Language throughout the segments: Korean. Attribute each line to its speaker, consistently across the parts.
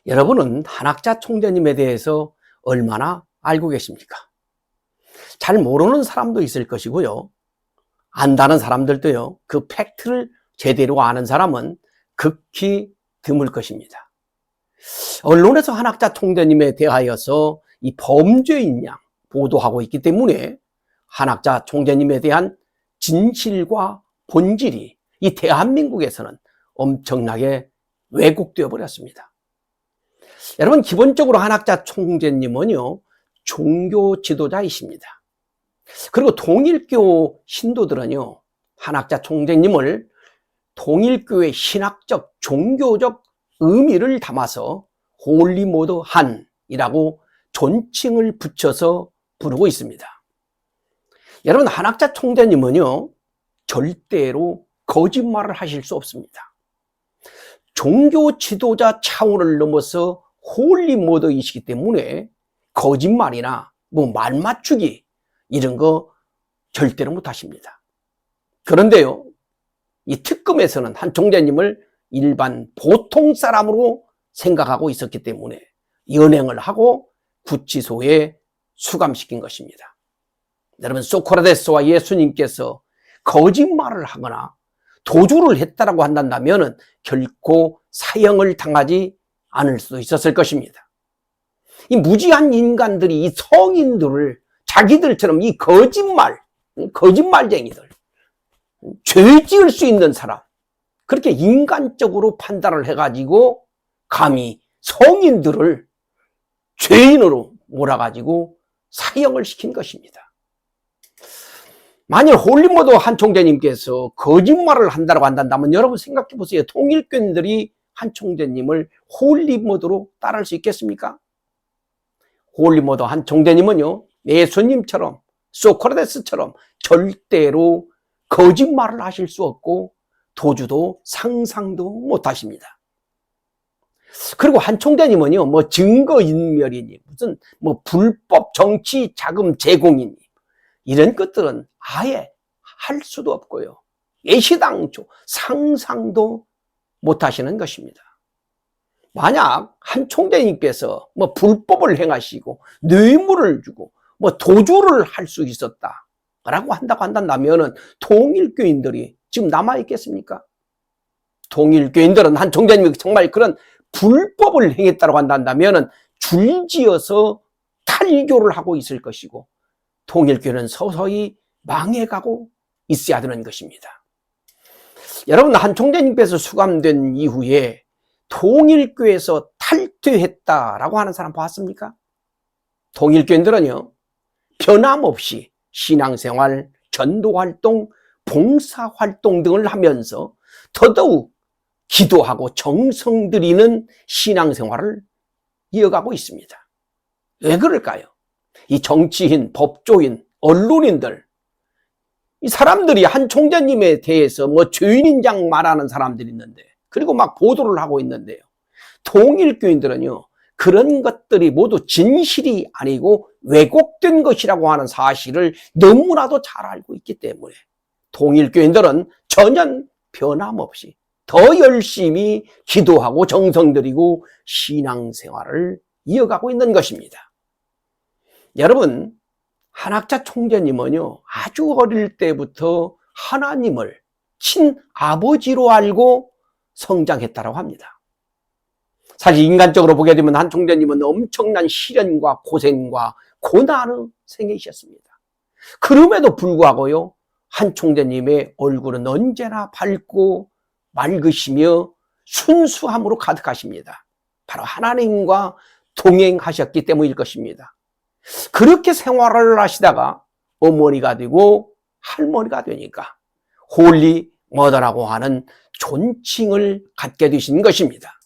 Speaker 1: 여러분은 한학자 총재님에 대해서 얼마나 알고 계십니까? 잘 모르는 사람도 있을 것이고요. 안다는 사람들도요, 그 팩트를 제대로 아는 사람은 극히 드물 것입니다. 언론에서 한학자 총재님에 대하여서 이 범죄인 양 보도하고 있기 때문에 한학자 총재님에 대한 진실과 본질이 이 대한민국에서는 엄청나게 왜곡되어 버렸습니다. 여러분, 기본적으로 한학자 총재님은요, 종교 지도자이십니다. 그리고 동일교 신도들은요, 한학자 총재님을 동일교의 신학적, 종교적 의미를 담아서 홀리모더 한이라고 존칭을 붙여서 부르고 있습니다. 여러분, 한학자 총재님은요, 절대로 거짓말을 하실 수 없습니다. 종교 지도자 차원을 넘어서 홀리모더이시기 때문에 거짓말이나 말 맞추기 이런 거 절대로 못 하십니다. 그런데요, 이 특검에서는 한 총재님을 일반 보통 사람으로 생각하고 있었기 때문에 연행을 하고 구치소에 수감시킨 것입니다. 여러분, 소크라테스와 예수님께서 거짓말을 하거나 도주를 했다라고 한다면 결코 사형을 당하지 않을 수도 있었을 것입니다. 이 무지한 인간들이 이 성인들을 자기들처럼 이 거짓말쟁이들, 죄 지을 수 있는 사람, 그렇게 인간적으로 판단을 해가지고 감히 성인들을 죄인으로 몰아가지고 사형을 시킨 것입니다. 만일 홀리모더 한 총재님께서 거짓말을 한다고 한다면 여러분 생각해 보세요. 통일교인들이 한 총재님을 홀리모더로 따를 수 있겠습니까? 홀리모더 한 총재님은요, 예수님처럼 소크라테스처럼 절대로 거짓말을 하실 수 없고 도주도 상상도 못 하십니다. 그리고 한 총재님은요, 증거인멸이니 무슨 불법 정치 자금 제공이니 이런 것들은 아예 할 수도 없고요. 예시당초 상상도 못 하시는 것입니다. 만약 한 총재님께서 불법을 행하시고 뇌물을 주고 도주를 할 수 있었다라고 한다면 통일교인들이 지금 남아있겠습니까? 통일교인들은 한 총재님이 정말 그런 불법을 행했다고 한다면 줄지어서 탈교를 하고 있을 것이고 통일교는 서서히 망해가고 있어야 되는 것입니다. 여러분, 한 총재님께서 수감된 이후에 통일교에서 탈퇴했다라고 하는 사람 봤습니까? 통일교인들은요, 변함없이 신앙생활, 전도활동, 봉사활동 등을 하면서 더더욱 기도하고 정성 들이는 신앙생활을 이어가고 있습니다. 왜 그럴까요? 이 정치인, 법조인, 언론인들, 이 사람들이 한 총재님에 대해서 죄인인 양 말하는 사람들이 있는데, 그리고 막 보도를 하고 있는데요. 통일교인들은요, 그런 것들이 모두 진실이 아니고 왜곡된 것이라고 하는 사실을 너무나도 잘 알고 있기 때문에 통일교인들은 전혀 변함없이 더 열심히 기도하고 정성 들이고 신앙생활을 이어가고 있는 것입니다. 여러분, 한학자 총재님은요, 아주 어릴 때부터 하나님을 친아버지로 알고 성장했다고 합니다. 사실 인간적으로 보게 되면 한 총재님은 엄청난 시련과 고생과 고난을 생기셨습니다. 그럼에도 불구하고요, 한 총재님의 얼굴은 언제나 밝고 맑으시며 순수함으로 가득하십니다. 바로 하나님과 동행하셨기 때문일 것입니다. 그렇게 생활을 하시다가 어머니가 되고 할머니가 되니까 홀리 머더라고 하는 존칭을 갖게 되신 것입니다.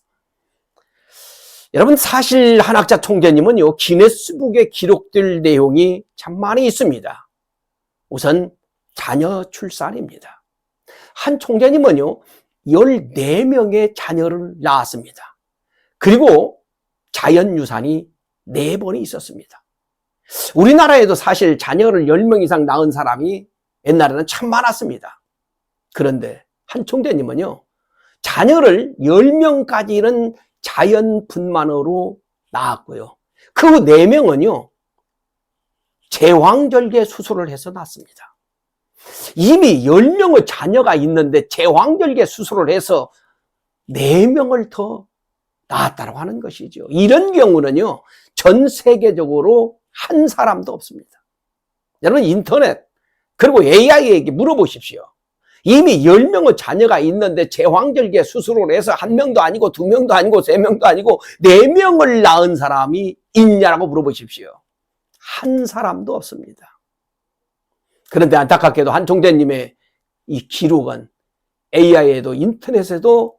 Speaker 1: 여러분, 사실 한학자 총재님은요, 기네스북에 기록될 내용이 참 많이 있습니다. 우선 자녀 출산입니다. 한 총재님은요, 14명의 자녀를 낳았습니다. 그리고 자연유산이 4번이 있었습니다. 우리나라에도 사실 자녀를 10명 이상 낳은 사람이 옛날에는 참 많았습니다. 그런데 한 총재님은요, 자녀를 10명까지는 자연 분만으로 낳았고요. 그 후 4명은요, 제왕절개 수술을 해서 낳습니다. 이미 10명의 자녀가 있는데 제왕절개 수술을 해서 4명을 더 낳았다고 하는 것이죠. 이런 경우는요, 전 세계적으로 한 사람도 없습니다. 여러분, 인터넷 그리고 AI에게 물어보십시오. 이미 10명의 자녀가 있는데 제왕절개 수술을 해서 1명도 아니고 2명도 아니고 3명도 아니고 4명을 낳은 사람이 있냐고 물어보십시오. 한 사람도 없습니다. 그런데 안타깝게도 한 총재님의 이 기록은 AI에도 인터넷에도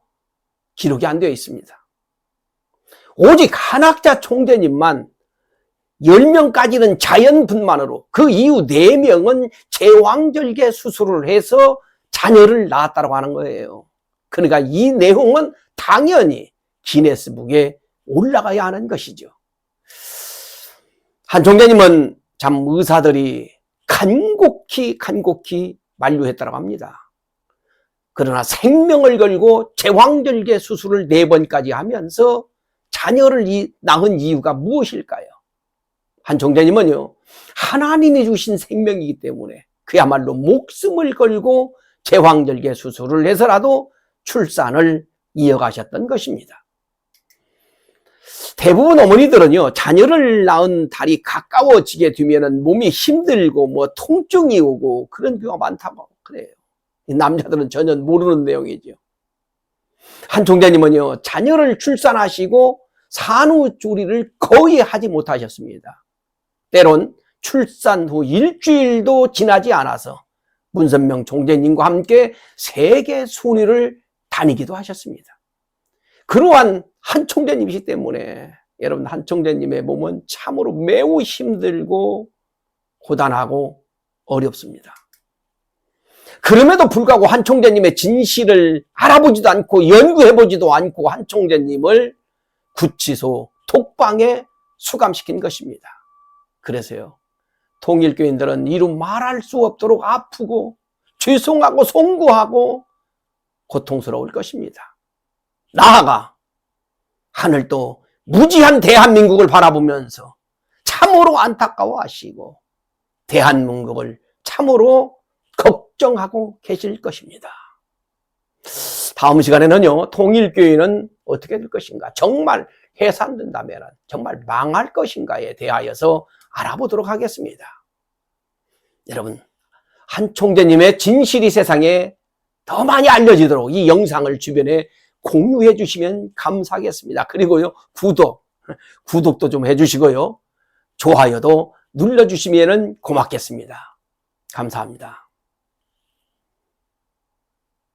Speaker 1: 기록이 안 되어 있습니다. 오직 한학자 총재님만 10명까지는 자연분만으로, 그 이후 4명은 제왕절개 수술을 해서 자녀를 낳았다고 하는 거예요. 그러니까 이 내용은 당연히 기네스북에 올라가야 하는 것이죠. 한 총재님은 참 의사들이 간곡히 만류했다고 합니다. 그러나 생명을 걸고 제왕절개 수술을 4번까지 하면서 자녀를 낳은 이유가 무엇일까요? 한 총재님은요, 하나님이 주신 생명이기 때문에 그야말로 목숨을 걸고 제왕절개 수술을 해서라도 출산을 이어가셨던 것입니다. 대부분 어머니들은요, 자녀를 낳은 달이 가까워지게 되면 몸이 힘들고 통증이 오고 그런 경우가 많다고 그래요. 남자들은 전혀 모르는 내용이죠. 한 총재님은요, 자녀를 출산하시고 산후조리를 거의 하지 못하셨습니다. 때론 출산 후 일주일도 지나지 않아서 문선명 총재님과 함께 세계 순위를 다니기도 하셨습니다. 그러한 한 총재님이시기 때문에 여러분, 한 총재님의 몸은 참으로 매우 힘들고 고단하고 어렵습니다. 그럼에도 불구하고 한 총재님의 진실을 알아보지도 않고 연구해보지도 않고 한 총재님을 구치소 독방에 수감시킨 것입니다. 그래서요, 통일교인들은 이루 말할 수 없도록 아프고 죄송하고 송구하고 고통스러울 것입니다. 나아가 하늘도 무지한 대한민국을 바라보면서 참으로 안타까워하시고 대한민국을 참으로 걱정하고 계실 것입니다. 다음 시간에는요, 통일교회는 어떻게 될 것인가, 정말 해산된다면 정말 망할 것인가에 대하여서 알아보도록 하겠습니다. 여러분, 한 총재님의 진실이 세상에 더 많이 알려지도록 이 영상을 주변에 공유해 주시면 감사하겠습니다. 그리고요, 구독도 좀 해주시고요, 좋아요도 눌러주시면 고맙겠습니다. 감사합니다.